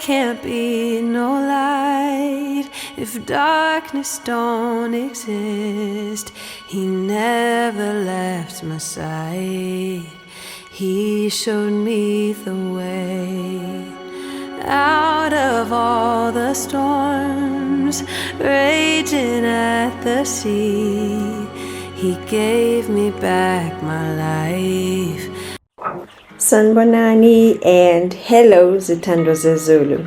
can't be no light if darkness don't exist. He never left my side. He showed me the way out of all the storms raging at the sea. He gave me back my life. Sanbonani and hello zithandwa zezulu.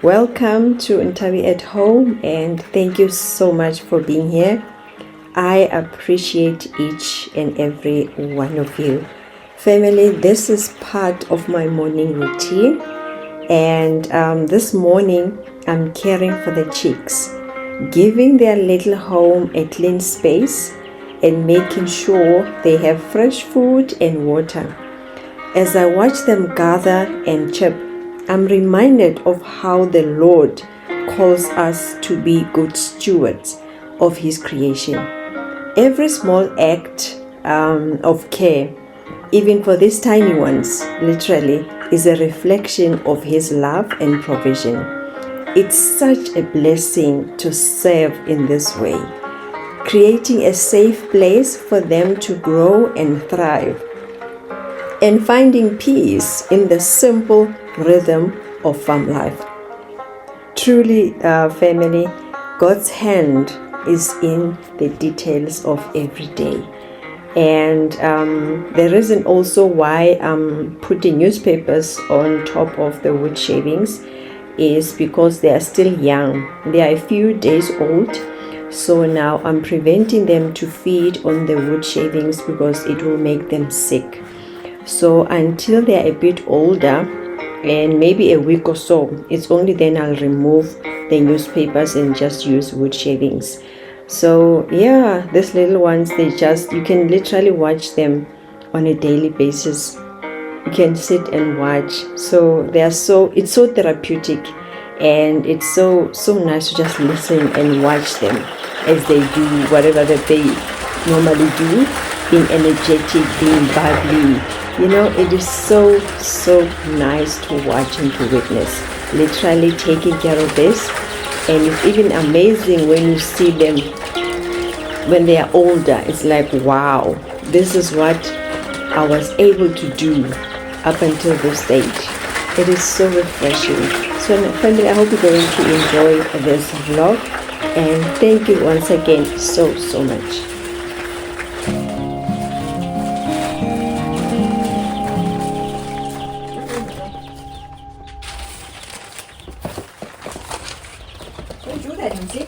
Welcome to Ntabi at Home and thank you so much for being here. I appreciate each and every one of you. Family, this is part of my morning routine, and this morning I'm caring for the chicks, giving their little home a clean space and making sure they have fresh food and water. As I watch them gather and chirp, I'm reminded of how the Lord calls us to be good stewards of His creation. Every small act of care, even for these tiny ones, literally, is a reflection of His love and provision. It's such a blessing to serve in this way, creating a safe place for them to grow and thrive, and finding peace in the simple rhythm of farm life. Truly, family, God's hand is in the details of every day. And the reason also why I'm putting newspapers on top of the wood shavings is because they are still young. They are a few days old. So now I'm preventing them to feed on the wood shavings because it will make them sick. So until they are a bit older, and maybe a week or so, it's only then I'll remove the newspapers and just use wood shavings. So yeah, these little ones, you can literally watch them on a daily basis. You can sit and watch. So it's so therapeutic, and it's so nice to just listen and watch them as they do whatever that they normally do, being energetic, being bubbly. You know, it is so nice to watch and to witness, literally taking care of this. And it's even amazing when you see them when they are older. It's like, wow, this is what I was able to do up until this stage. It is so refreshing. So family, I hope you're going to enjoy this vlog, and thank you once again so much. Don't do that, Lindsay.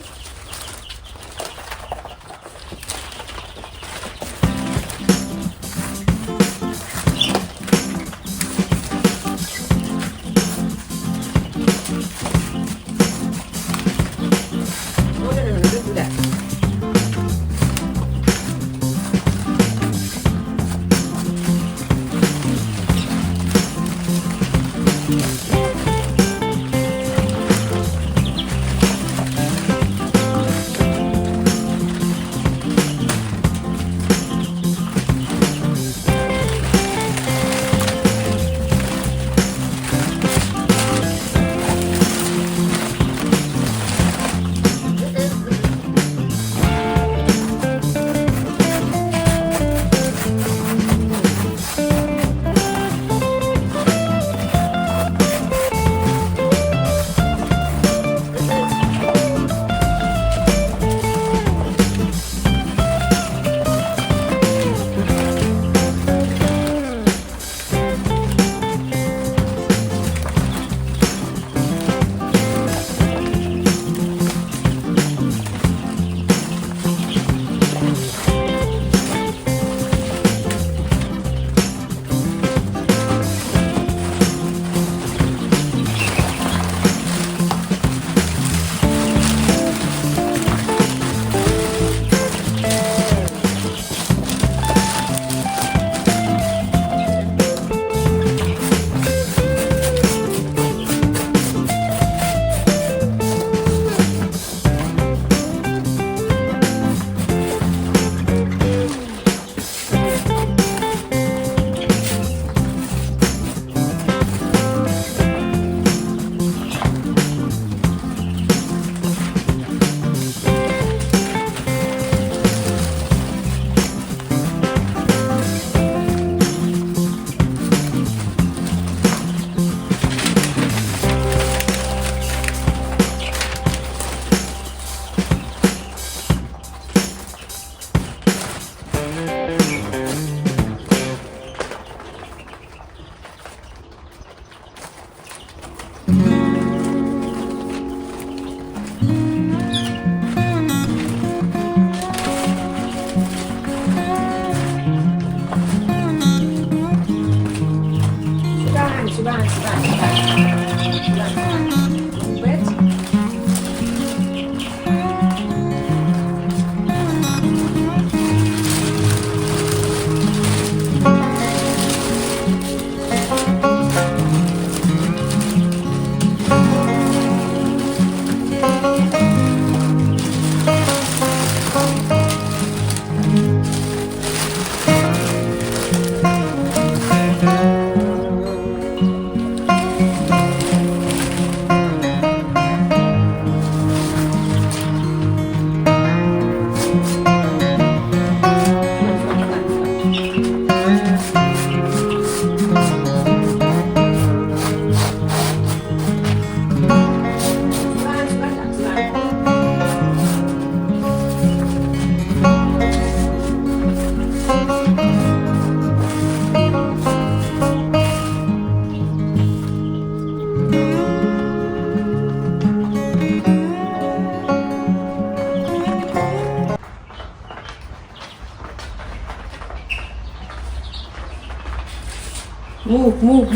move.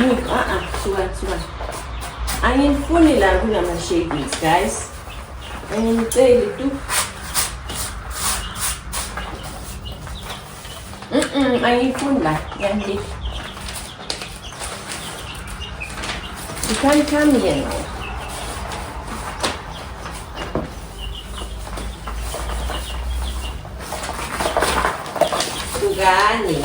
Suka. Angifuni la kunama-shavings, guys. Angiceli tu. Angifuni la, yangi. You can't come here now. Sugani.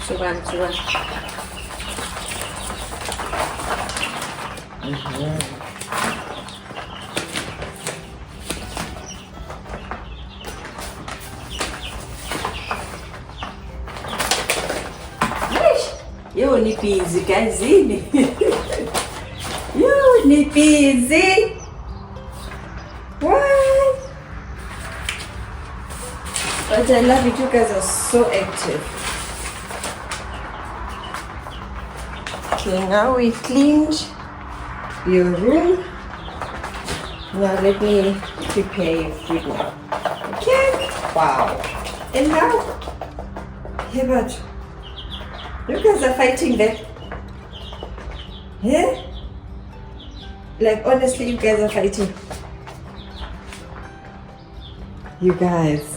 Sugan. Yo ni busy kazini. Yo ni busy. What? But I love it. You guys are so active. Okay, now we cleaned your room. Now let me prepare your food now. Okay? Wow. And now, here about you guys are fighting there. Yeah? Like honestly, you guys are fighting. You guys.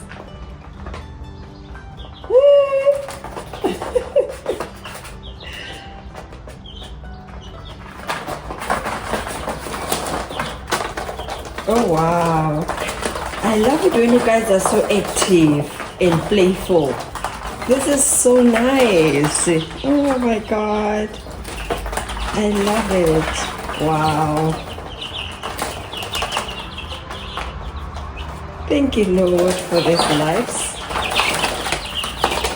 Oh wow. I love it when you guys are so active and playful. This is so nice. Oh my god. I love it. Wow. Thank you, Lord, for this life.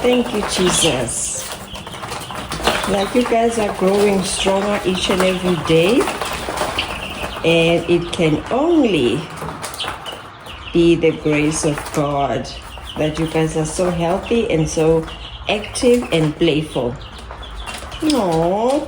Thank you, Jesus. Like you guys are growing stronger each and every day. And it can only be the grace of God that you guys are so healthy and so active and playful. Aww.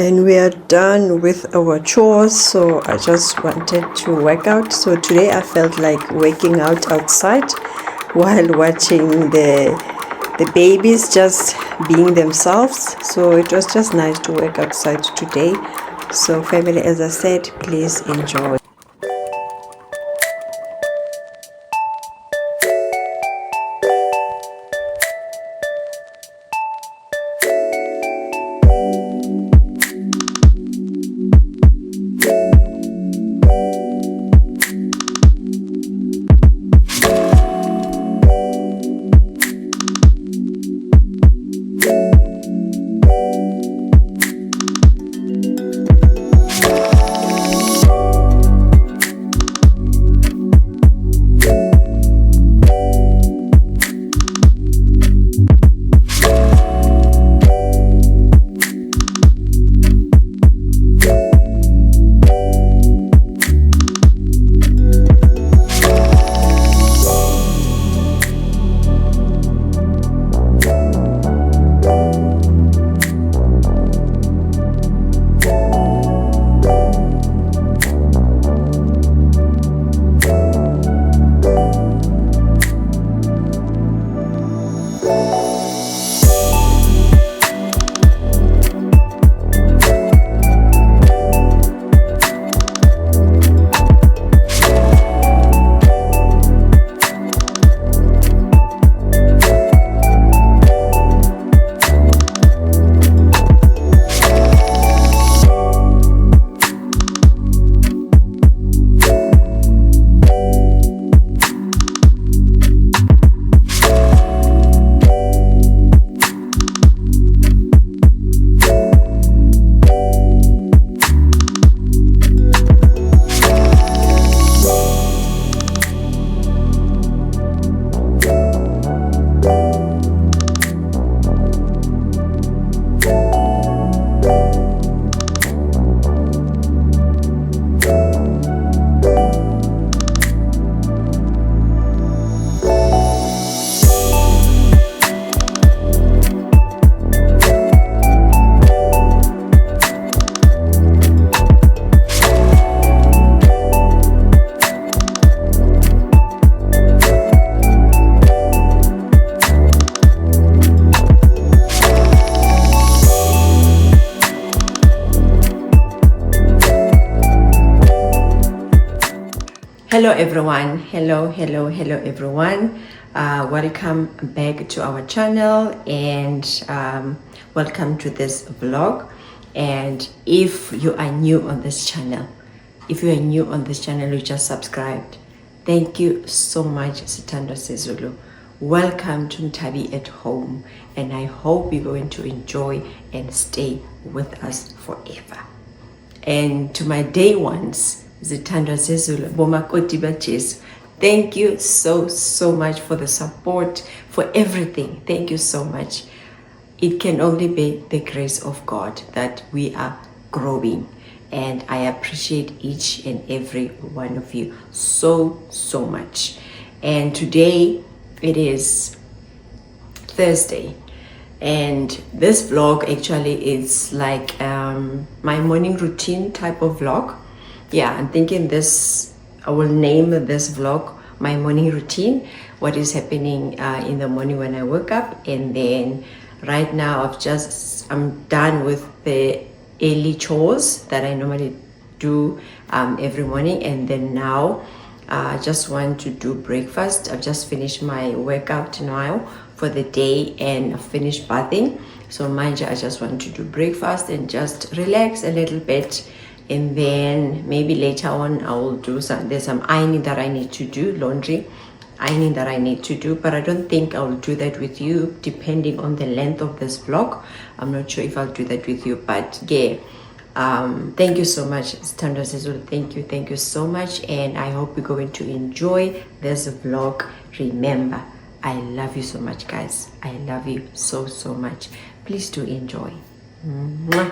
and we are done with our chores, so I just wanted to work out. So today I felt like working out outside while watching the babies just being themselves. So it was just nice to work outside today. So family, as I said, please enjoy. Hello everyone, hello everyone. Welcome back to our channel, and welcome to this vlog. And if you are new on this channel, you just subscribed, thank you so much. Zithandwa zezulu, welcome to Mtabi at home, and I hope you're going to enjoy and stay with us forever. And to my day ones, zithandwa zezulu, bomakoti bajesu, thank you so much for the support, for everything. Thank you so much. It can only be the grace of God that we are growing, and I appreciate each and every one of you so much. And today it is Thursday, and this vlog actually is like my morning routine type of vlog. Yeah, I'm thinking I will name this vlog my morning routine, what is happening in the morning when I wake up. And then right now I'm done with the early chores that I normally do every morning, and then now I just want to do breakfast. I've just finished my workout now for the day, and I've finished bathing. So mind you, I just want to do breakfast and just relax a little bit. And then maybe later on I will do there's some ironing that I need to do, laundry ironing that I need to do, but I don't think I will do that with you, depending on the length of this vlog. I'm not sure if I'll do that with you, but yeah, thank you so much, Zithandwa zezulu. Thank you so much, and I hope you're going to enjoy this vlog. Remember, I love you so much, guys. I love you so much. Please do enjoy. Mwah.